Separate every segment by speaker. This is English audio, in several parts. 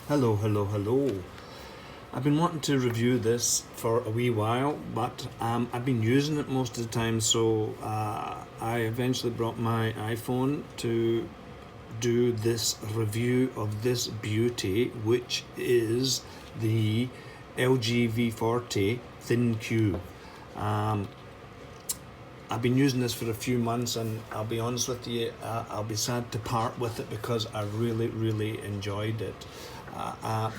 Speaker 1: Hello, hello, hello. I've been wanting to review this for a wee while, but I've been using it most of the time, so I eventually brought my iPhone to do this review of this beauty, which is the LG V40 ThinQ. I've been using this for a few months, and I'll be honest with you, I'll be sad to part with it because I really enjoyed it,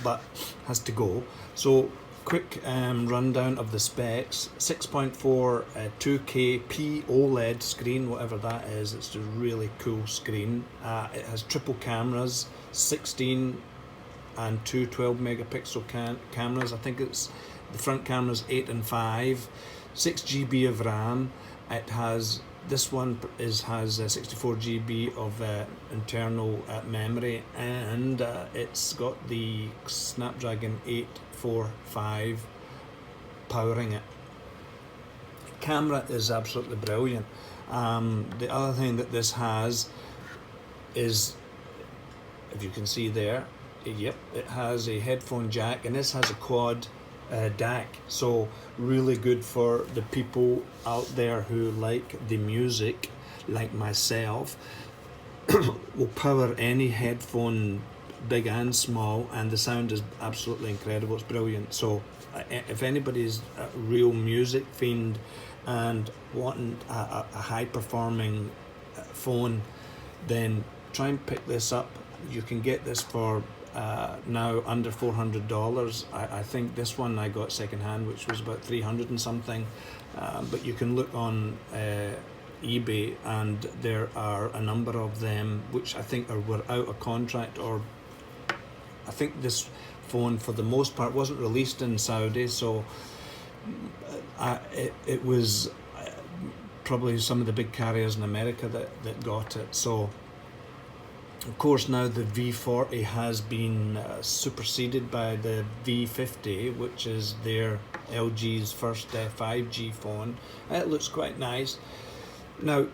Speaker 1: but has to go. So quick rundown of the specs: 6.4 2K P OLED screen, whatever that is. It's a really cool screen. It has triple cameras, 16 and two 12 megapixel cameras. I think it's the front camera's 8 and 5, 6 GB of RAM. It has, this one has 64 GB of internal memory, and it's got the Snapdragon 845 powering it. Camera is absolutely brilliant. The other thing that this has is, if you can see there, yep, it has a headphone jack, and this has a quad DAC, so really good for the people out there who like the music, like myself. Will power any headphone, big and small, and the sound is absolutely incredible. It's brilliant. So if anybody's a real music fiend and wanting a high performing phone, then try and pick this up. You can get this for now under $400. I think this one I got secondhand, which was about 300 and something, but you can look on eBay, and there are a number of them which I think were out of contract, or I think this phone for the most part wasn't released in Saudi, so it was probably some of the big carriers in America that got it. So of course, now the V40 has been superseded by the V50, which is their LG's first 5G phone. It looks quite nice. Now,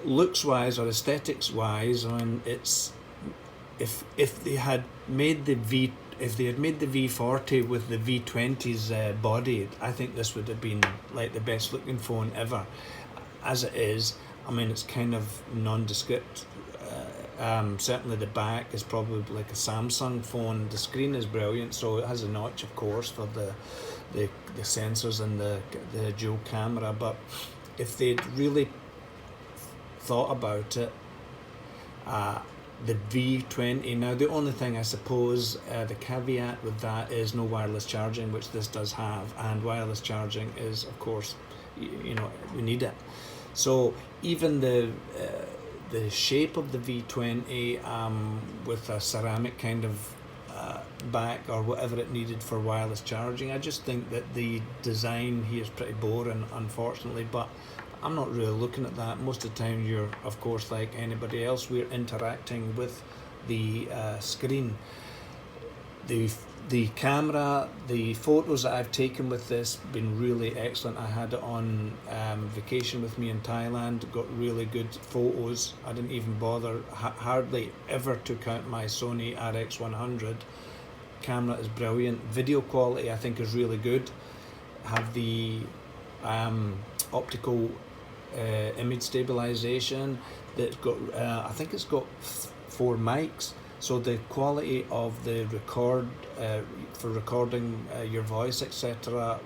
Speaker 1: looks-wise or aesthetics-wise, it's if they had made the V40 with the V20's body, I think this would have been like the best looking phone ever. As it is, I mean, it's kind of nondescript. Certainly the back is probably like a Samsung phone. The screen is brilliant, so it has a notch, of course, for the sensors and the dual camera. But if they'd really thought about it, the V20, now the only thing I suppose, the caveat with that is no wireless charging, which this does have, and wireless charging is, of course, you know, we need it. So even the shape of the V20 with a ceramic kind of back or whatever it needed for wireless charging, I just think that the design here is pretty boring, unfortunately, but I'm not really looking at that. Most of the time you're, of course, like anybody else, we're interacting with the screen. The camera, the photos that I've taken with this been really excellent. I had it on vacation with me in Thailand, got really good photos. I didn't even bother, hardly ever took out my Sony RX100. Camera is brilliant. Video quality I think is really good. Have the optical image stabilization that's got, I think it's got 4 mics. So the quality of the record for recording your voice, etc.,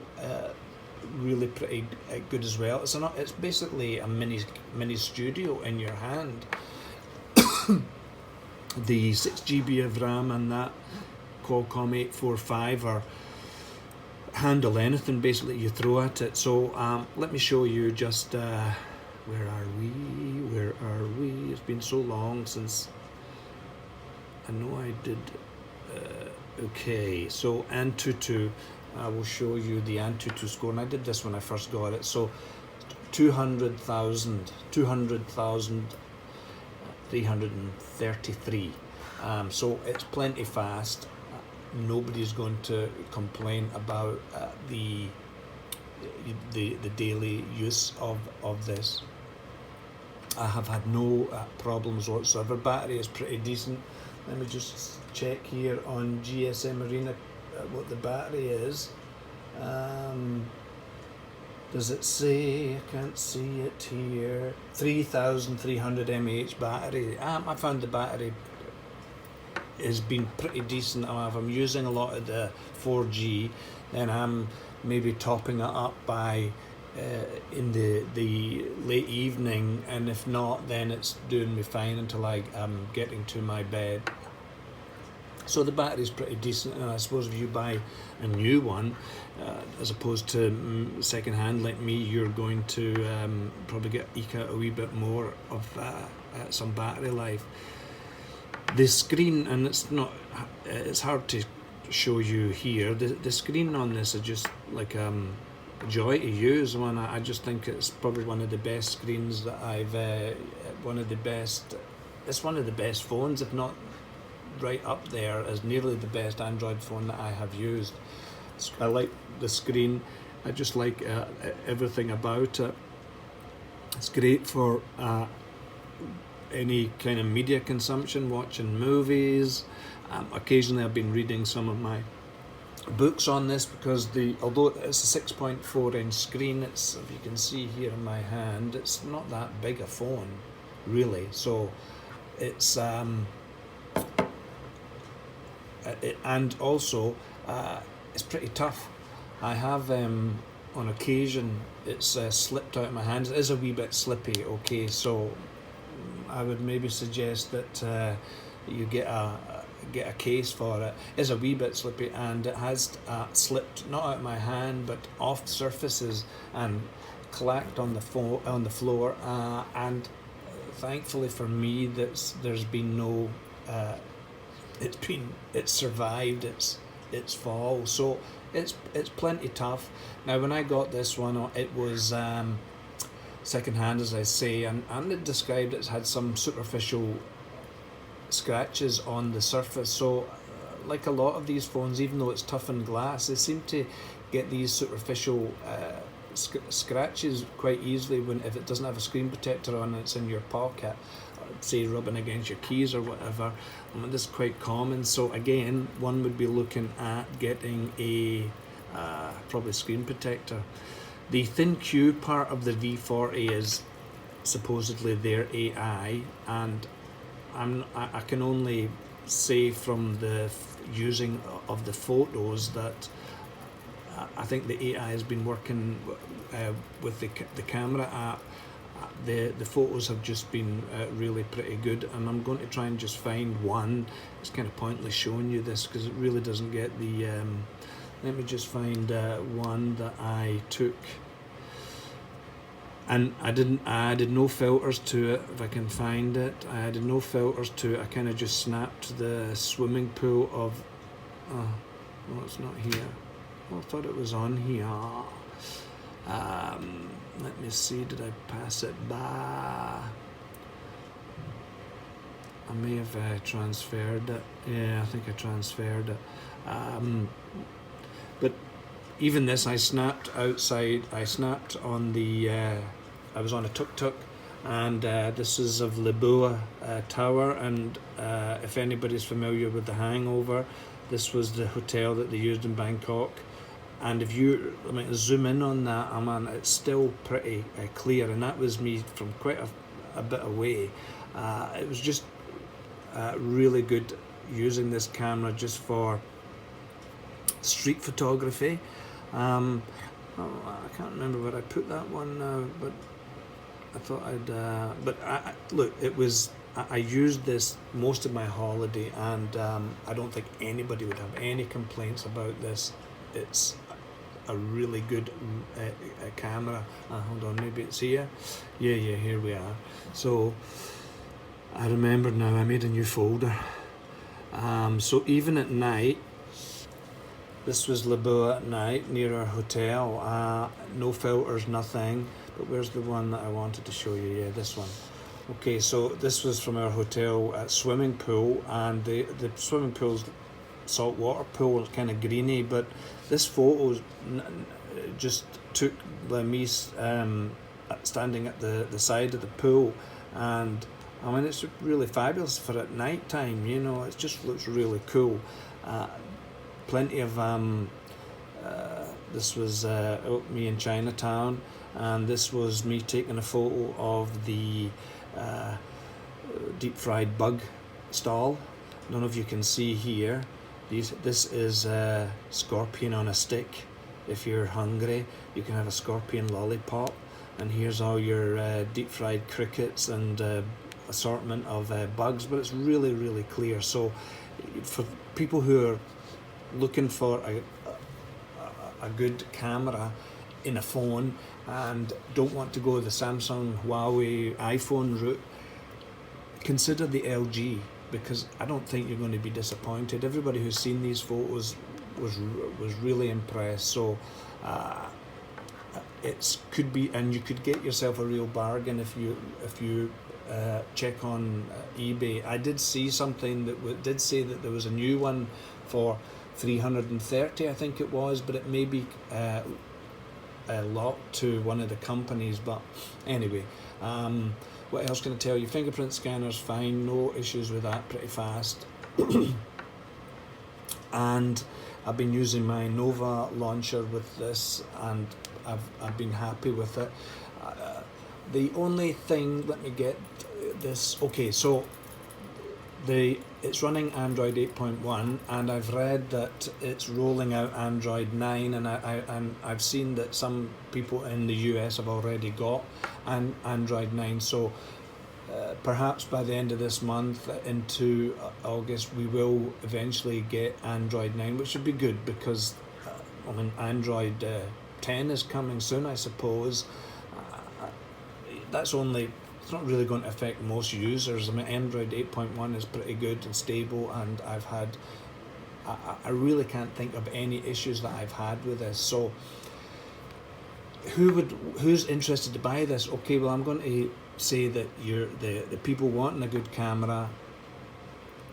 Speaker 1: really pretty good as well. It's basically a mini studio in your hand. The 6 GB of RAM and that Qualcomm 845 are handle anything basically you throw at it. So let me show you just where are we? It's been so long since I know I did. Okay, so Antutu, I will show you the Antutu score, and I did this when I first got it. So 200,333. So it's plenty fast. Nobody's going to complain about the daily use of this. I have had no problems whatsoever. Battery is pretty decent. Let me just check here on GSM Arena what the battery is. Does it say? I can't see it here. 3,300 mAh battery. I found the battery has been pretty decent. If I'm using a lot of the 4G, then I'm maybe topping it up by in the late evening, and if not, then it's doing me fine until I'm getting to my bed. So the battery's pretty decent, and I suppose if you buy a new one, as opposed to second hand like me, you're going to probably eke out a wee bit more of some battery life. The screen, and it's hard to show you here, the screen on this is just like a joy to use. I just think it's probably one of the best screens that it's one of the best phones, if not right up there as nearly the best Android phone that I have used. I like the screen. I just like everything about it. It's great for any kind of media consumption, watching movies. Occasionally I've been reading some of my books on this, because although it's a 6.4 inch screen, it's, if you can see here in my hand, it's not that big a phone really, so it's and also it's pretty tough. I have on occasion it's slipped out of my hands. It is a wee bit slippy, okay, so I would maybe suggest that you get a case for it. It's a wee bit slippy, and it has slipped not out of my hand but off surfaces and clacked on the floor, and thankfully for me there's been no it's survived its fall, so it's plenty tough. Now when I got this one, it was second hand, as I say, and it described it had some superficial scratches on the surface. So like a lot of these phones, even though it's toughened glass, they seem to get these superficial scratches quite easily if it doesn't have a screen protector on, it's in your pocket, say rubbing against your keys or whatever. This is quite common, so again, one would be looking at getting a probably screen protector. The ThinQ part of the V40 is supposedly their AI, and I can only say from the using of the photos that I think the AI has been working with the camera app. The photos have just been really pretty good, and I'm going to try and just find one. It's kind of pointless showing you this because it really doesn't get the let me just find one that I took, and I added no filters to it. If I can find it, I added no filters to it. I kind of just snapped the swimming pool of no, it's not here. Oh, I thought it was on here. Let me see, did I pass it by? I may have transferred it. Yeah, I think I transferred it. But even this, I snapped outside. I snapped on the, I was on a tuk-tuk, and this is of Lisboa Tower, and if anybody's familiar with The Hangover, this was the hotel that they used in Bangkok. And if you zoom in on that, it's still pretty clear, and that was me from quite a bit away. It was just really good using this camera just for street photography. I can't remember where I put that one now, but I thought look, it was. I used this most of my holiday, and I don't think anybody would have any complaints about this. It's a really good camera. Hold on, maybe it's here. Yeah, here we are. So I remember now, I made a new folder. So even at night, this was Lisboa at night near our hotel. No filters, nothing. But where's the one that I wanted to show you? Yeah, this one. Okay, so this was from our hotel swimming pool, and the swimming pool's saltwater pool, kind of greeny, but this photo just took by me standing at the side of the pool, and I mean, it's really fabulous for at night time, you know, it just looks really cool. Plenty of, this was me in Chinatown, and this was me taking a photo of the deep fried bug stall. I don't know if you can see here, this is a scorpion on a stick. If you're hungry, you can have a scorpion lollipop, and here's all your deep fried crickets and assortment of bugs, but it's really, really clear. So for people who are looking for a good camera in a phone and don't want to go the Samsung, Huawei, iPhone route, consider the LG, because I don't think you're going to be disappointed. Everybody who's seen these photos was really impressed. So it could be, and you could get yourself a real bargain if you check on eBay. I did see something that did say that there was a new one for 330, I think it was, but it may be locked to one of the companies. But anyway, what else can I tell you? Fingerprint scanner's fine, no issues with that, pretty fast. And I've been using my Nova launcher with this, and I've been happy with it. The only thing, let me get this. Okay, so it's running Android 8.1, and I've read that it's rolling out Android 9, and I've seen that some people in the US have already got Android 9. So perhaps by the end of this month into August, we will eventually get Android 9, which would be good, because I mean, Android 10 is coming soon, I suppose. It's not really going to affect most users. I mean, Android 8.1 is pretty good and stable, and I really can't think of any issues that I've had with this. So who's interested to buy this? Okay, well, I'm going to say that the people wanting a good camera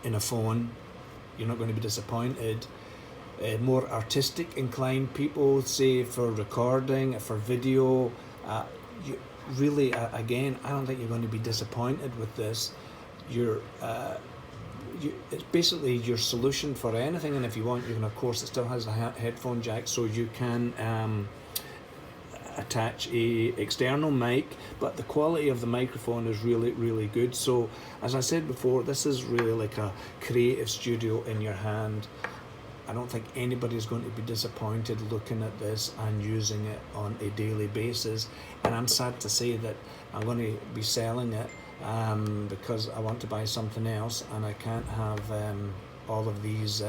Speaker 1: in a phone, you're not going to be disappointed. More artistic inclined people, say for recording, for video, really, again, I don't think you're going to be disappointed with this. It's basically your solution for anything, and if you want, you can, of course, it still has a headphone jack, so you can attach a external mic, but the quality of the microphone is really, really good. So as I said before, this is really like a creative studio in your hand. I don't think anybody's going to be disappointed looking at this and using it on a daily basis. And I'm sad to say that I'm going to be selling it because I want to buy something else, and I can't have all of these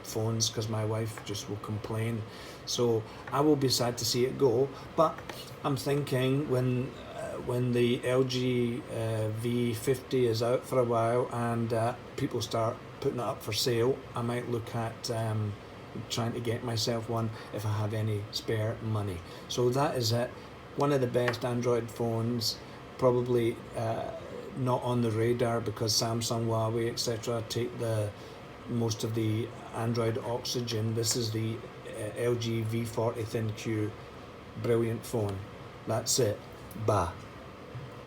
Speaker 1: phones because my wife just will complain. So I will be sad to see it go. But I'm thinking when the LG V40 is out for a while and people start putting it up for sale, I might look at trying to get myself one if I have any spare money. So that is it. One of the best Android phones, probably not on the radar because Samsung, Huawei, etc. take most of the Android oxygen. This is the LG V40 ThinQ. Brilliant phone. That's it. Bye.